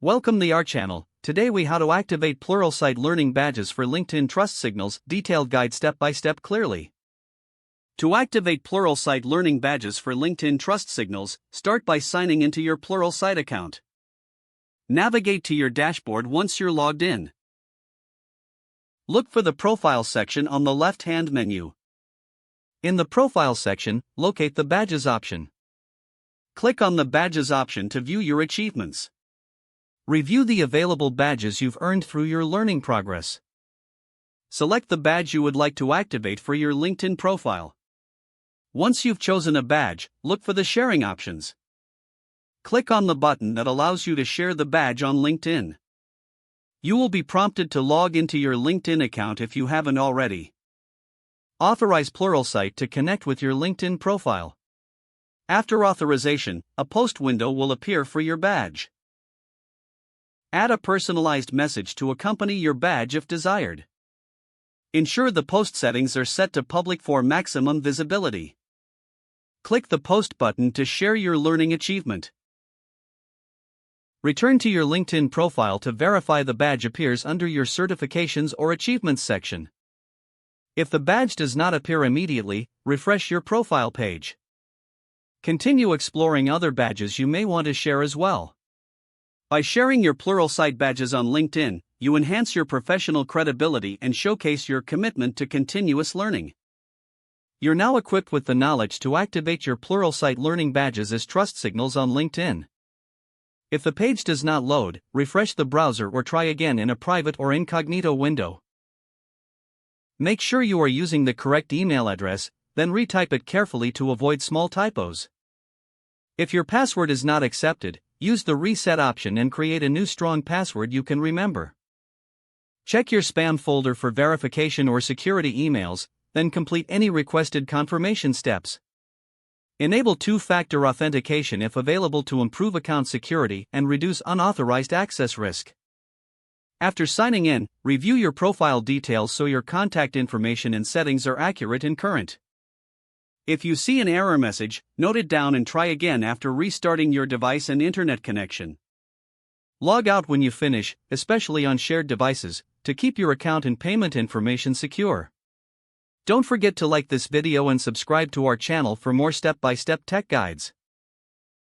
Welcome to our channel. Today we how to activate Pluralsight learning badges for LinkedIn Trust Signals, detailed guide step by step clearly. To activate Pluralsight learning badges for LinkedIn Trust Signals, start by signing into your Pluralsight account. Navigate to your dashboard once you're logged in. Look for the Profile section on the left-hand menu. In the Profile section, locate the Badges option. Click on the Badges option to view your achievements. Review the available badges you've earned through your learning progress. Select the badge you would like to activate for your LinkedIn profile. Once you've chosen a badge, look for the sharing options. Click on the button that allows you to share the badge on LinkedIn. You will be prompted to log into your LinkedIn account if you haven't already. Authorize Pluralsight to connect with your LinkedIn profile. After authorization, a post window will appear for your badge. Add a personalized message to accompany your badge if desired. Ensure the post settings are set to public for maximum visibility. Click the Post button to share your learning achievement. Return to your LinkedIn profile to verify the badge appears under your Certifications or Achievements section. If the badge does not appear immediately, refresh your profile page. Continue exploring other badges you may want to share as well. By sharing your Pluralsight badges on LinkedIn, you enhance your professional credibility and showcase your commitment to continuous learning. You're now equipped with the knowledge to activate your Pluralsight learning badges as trust signals on LinkedIn. If the page does not load, refresh the browser or try again in a private or incognito window. Make sure you are using the correct email address, then retype it carefully to avoid small typos. If your password is not accepted, use the reset option and create a new strong password you can remember. Check your spam folder for verification or security emails, then complete any requested confirmation steps. Enable two-factor authentication if available to improve account security and reduce unauthorized access risk. After signing in, review your profile details so your contact information and settings are accurate and current. If you see an error message, note it down and try again after restarting your device and internet connection. Log out when you finish, especially on shared devices, to keep your account and payment information secure. Don't forget to like this video and subscribe to our channel for more step-by-step tech guides.